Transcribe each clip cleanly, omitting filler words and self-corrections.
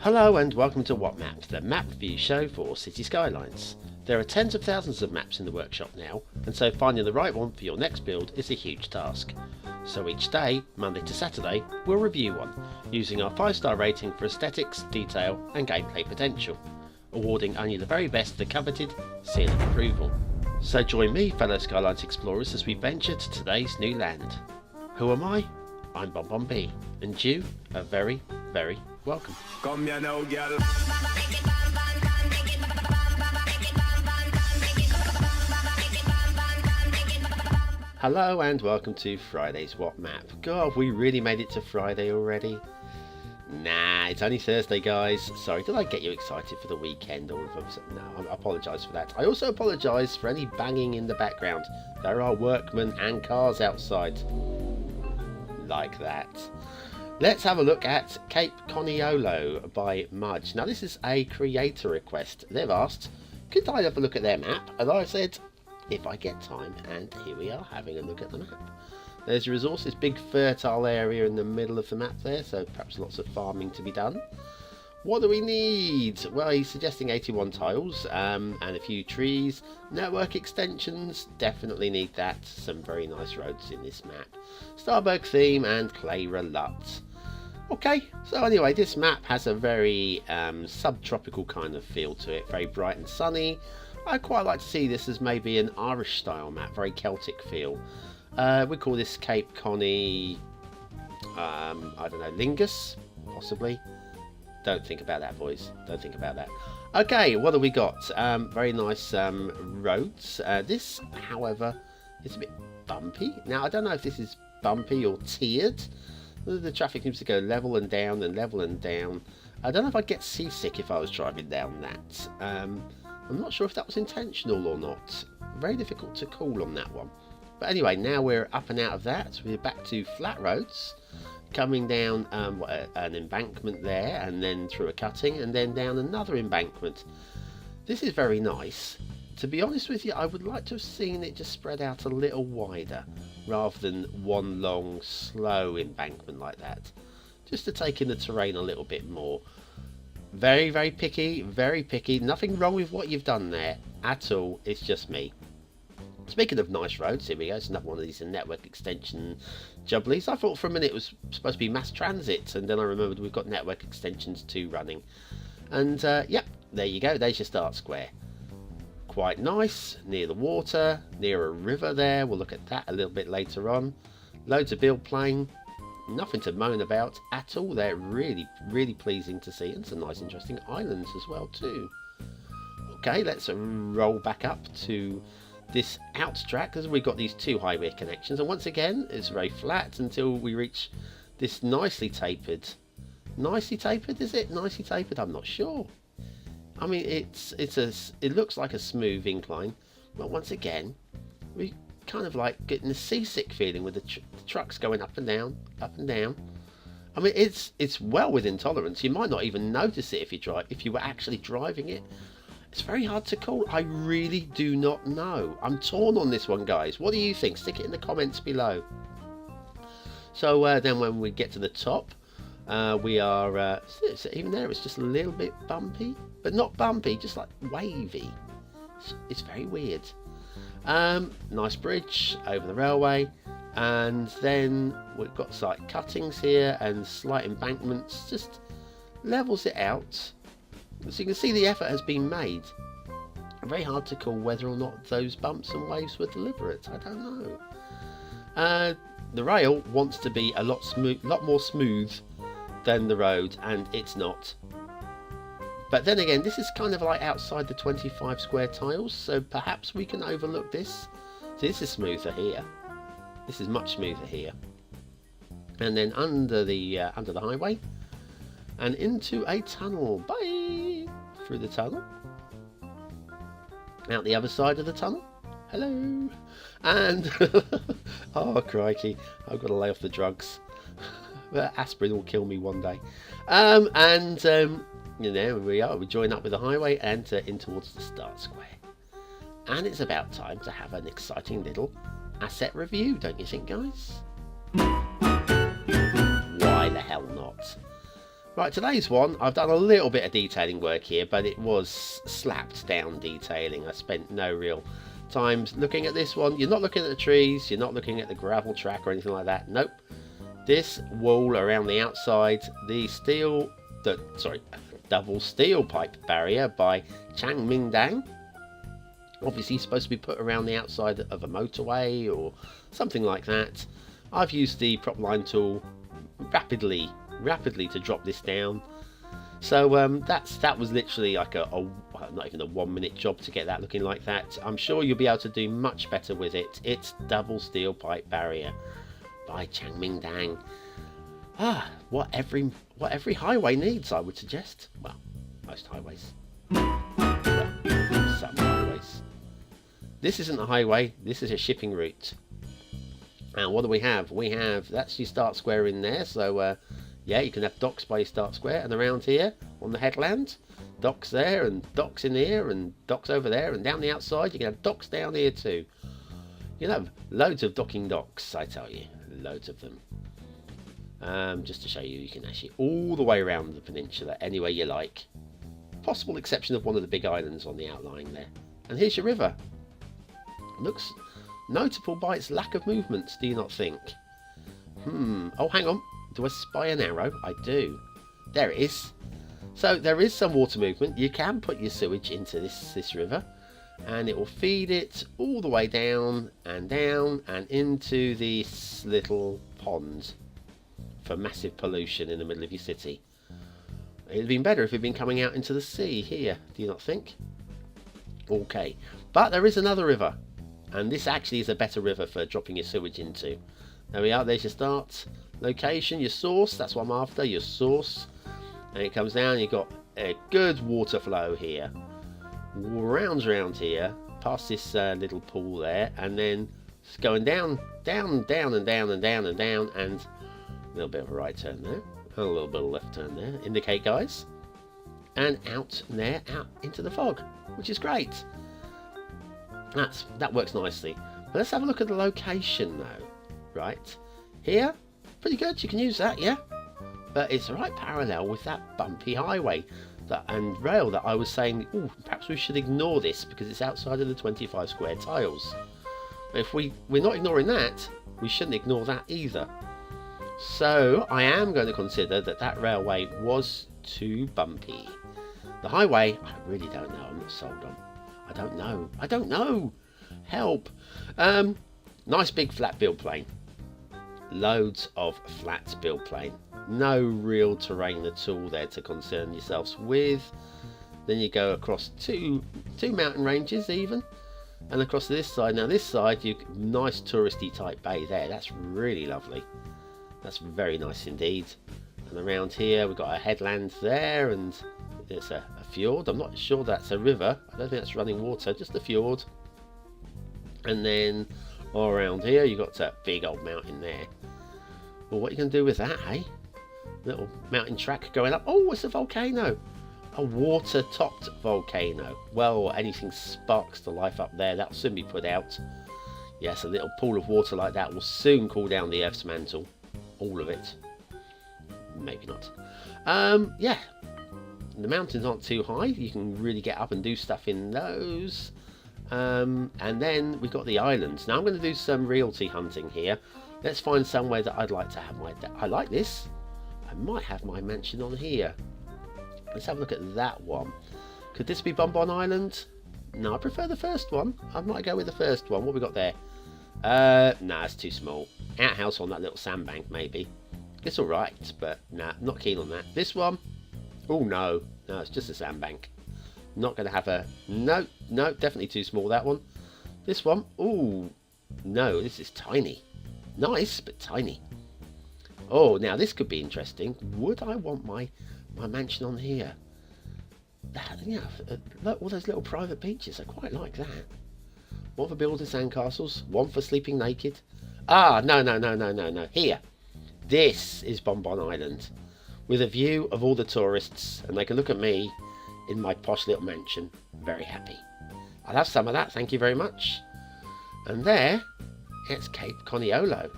Hello and welcome to What Map, the map review show for Cities Skylines. There are tens of thousands of maps in the workshop now, and so finding the right one for your next build is a huge task. So each day, Monday to Saturday, we'll review one, using our 5-star rating for aesthetics, detail and gameplay potential, awarding only the very best the coveted seal of approval. So join me, fellow Skylines explorers, as we venture to today's new land. Who am I? I'm BonBonB, and you are very, very welcome. Come here now, girl. Hello and welcome to Friday's What Map. God, we really made it to Friday already. Nah, it's only Thursday, guys. Sorry, did I get you excited for the weekend? All of us? No, I apologise for that. I also apologise for any banging in the background. There are workmen and cars outside. Like that. Let's have a look at Cape Coniolo by Mudge. Now this is a creator request. They've asked, could I have a look at their map? And I said, if I get time, and here we are having a look at the map. There's resources, big fertile area in the middle of the map there, so perhaps lots of farming to be done. What do we need? Well, he's suggesting 81 tiles and a few trees. Network extensions, definitely need that. Some very nice roads in this map. Starberg theme and clay roulotte. Okay, so anyway, this map has a very subtropical kind of feel to it. Very bright and sunny. I'd quite like to see this as maybe an Irish style map, very Celtic feel. We call this Cape Connie, I don't know, Lingus, possibly. Don't think about that, boys. Don't think about that. Okay, what have we got? Very nice roads. This, however, is a bit bumpy. Now, I don't know if this is bumpy or tiered. The traffic seems to go level and down and level and down. I don't know if I'd get seasick if I was driving down that. I'm not sure if that was intentional or not. Very difficult to call on that one. But anyway, now we're up and out of that. We're back to flat roads. Coming down an embankment there, and then through a cutting, and then down another embankment. This is very nice. To be honest with you, I would like to have seen it just spread out a little wider, rather than one long, slow embankment like that. Just to take in the terrain a little bit more. Very, very picky, very picky. Nothing wrong with what you've done there at all. It's just me. Speaking of nice roads, here we go. It's another one of these network extension jubblies. I thought for a minute it was supposed to be mass transit, and then I remembered we've got network extensions 2 running. And yep, there you go. There's your start square. Quite nice, near the water, near a river there. We'll look at that a little bit later on. Loads of build plane. Nothing to moan about at all. They're really, really pleasing to see, and some nice, interesting islands as well too. Okay, let's roll back up to this out track, because we've got these 2 highway connections, and once again it's very flat until we reach this nicely tapered is it nicely tapered? I'm not sure. I mean, it looks like a smooth incline, but once again we kind of like getting a seasick feeling with the trucks going up and down, up and down. I mean, it's well within tolerance. You might not even notice it if you were actually driving it. It's very hard to call. I really do not know. I'm torn on this one, guys. What do you think? Stick it in the comments below. So then when we get to the top, we are, even there, it's just a little bit bumpy. But not bumpy, just like wavy. It's very weird. Nice bridge over the railway. And then we've got slight cuttings here and slight embankments. Just levels it out. So you can see the effort has been made. Very hard to call whether or not those bumps and waves were deliberate. I don't know. The rail wants to be a lot more smooth than the road, and it's not. But then again, this is kind of like outside the 25 square tiles, so perhaps we can overlook this. So this is smoother here. This is much smoother here. And then under the highway. And into a tunnel. Bye! Through the tunnel. Out the other side of the tunnel. Hello! And, oh crikey, I've got to lay off the drugs. Aspirin will kill me one day. You know, we are. We join up with the highway and in towards the start square. And it's about time to have an exciting little asset review, don't you think, guys? Why the hell not? Right, today's one, I've done a little bit of detailing work here, but it was slapped down detailing. I spent no real time looking at this one. You're not looking at the trees, you're not looking at the gravel track or anything like that. Nope. This wall around the outside, the double steel pipe barrier by ChianMingDang. Obviously supposed to be put around the outside of a motorway or something like that. I've used the prop line tool rapidly to drop this down. So that was literally like a not even a 1 minute job to get that looking like that. I'm sure you'll be able to do much better with it. It's double steel pipe barrier by ChianMingDang. What every highway needs, I would suggest. Well, most highways. Well, some highways. This isn't a highway, this is a shipping route. And what do we have? We have, that's your start square in there, so yeah, you can have docks by your start square, and around here on the headland, docks there, and docks in here, and docks over there, and down the outside you can have docks down here too. You can have loads of docking docks, I tell you, loads of them. Just to show you, you can actually all the way around the peninsula any way you like. Possible exception of one of the big islands on the outlying there. And here's your river. Looks notable by its lack of movement, do you not think? Oh, hang on. Do I spy an arrow? I do. There it is. So there is some water movement. You can put your sewage into this river, and it will feed it all the way down and into this little pond for massive pollution in the middle of your city. It'd have been better if it had been coming out into the sea here, do you not think? Okay, but there is another river, and this actually is a better river for dropping your sewage into. There we are, there's your start location, your source, that's what I'm after, your source. And it comes down, you've got a good water flow here. Rounds around here, past this little pool there, and then it's going down, and down, and a little bit of a right turn there, and a little bit of a left turn there, indicate guys. And out there, out into the fog, which is great. That works nicely. But let's have a look at the location though. Right, here, pretty good, you can use that, yeah? But it's right parallel with that bumpy highway and rail that I was saying, ooh, perhaps we should ignore this because it's outside of the 25 square tiles. But if we're not ignoring that, we shouldn't ignore that either. So I am going to consider that railway was too bumpy. The highway, I really don't know, I'm not sold on. I don't know. Help. Nice big flat build plane. Loads of flat build plane. No real terrain at all there to concern yourselves with. Then you go across two mountain ranges even, and across to this side. Now this side, you nice touristy type bay there. That's really lovely. That's very nice indeed. And around here we've got a headland there, and it's a fjord. I'm not sure that's a river. I don't think that's running water, just a fjord. And then all around here you've got that big old mountain there. Well, what are you going to do with that, hey? Little mountain track going up. Oh, it's a volcano. A water-topped volcano. Well, anything sparks to life up there, that'll soon be put out. Yes, a little pool of water like that will soon cool down the Earth's mantle. All of it. Maybe not. Yeah. The mountains aren't too high. You can really get up and do stuff in those. And then we've got the islands. Now I'm going to do some realty hunting here. Let's find somewhere that I'd like to have my... I like this. I might have my mansion on here. Let's have a look at that one. Could this be BonBonB Island? No, I prefer the first one. I might go with the first one. What we got there? Nah, it's too small. Outhouse on that little sandbank, maybe. It's alright, but nah, not keen on that. This one? Oh, no. No, it's just a sandbank. Not going to have a... No, definitely too small, that one. This one? Oh, no, this is tiny. Nice, but tiny. Oh, now this could be interesting. Would I want my mansion on here? Yeah, look, all those little private beaches. I quite like that. One for building sandcastles, one for sleeping naked. Ah, no. Here. This is BonBonB Island. With a view of all the tourists, and they can look at me in my posh little mansion. Very happy. I'll have some of that, thank you very much. And there, it's Cape Coniolo.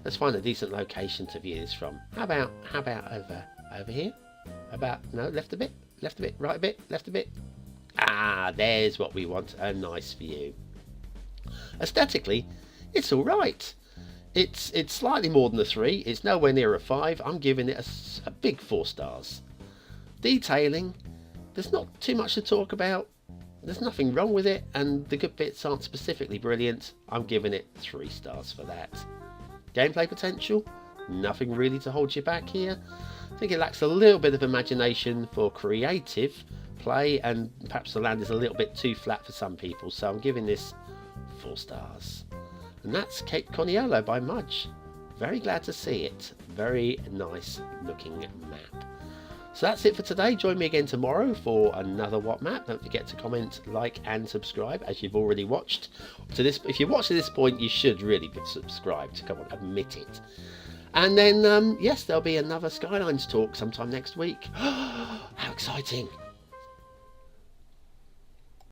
Let's find a decent location to view this from. How about over Over here. About, no, left a bit, right a bit, left a bit. Ah, there's what we want, a nice view. Aesthetically, it's all right. It's slightly more than a 3. It's nowhere near a 5. I'm giving it a big 4 stars. Detailing, there's not too much to talk about. There's nothing wrong with it, and the good bits aren't specifically brilliant. I'm giving it 3 stars for that. Gameplay potential, nothing really to hold you back here. I think it lacks a little bit of imagination for creative play, and perhaps the land is a little bit too flat for some people, so I'm giving this 4 stars. And that's Cape Coniolo by Mudge. Very glad to see it. Very nice looking map. So that's it for today. Join me again tomorrow for another What Map. Don't forget to comment, like and subscribe as you've already watched to this. If you're watching this point, you should really be subscribed. Come on, admit it. And then yes, there'll be another Skylines talk sometime next week. How exciting.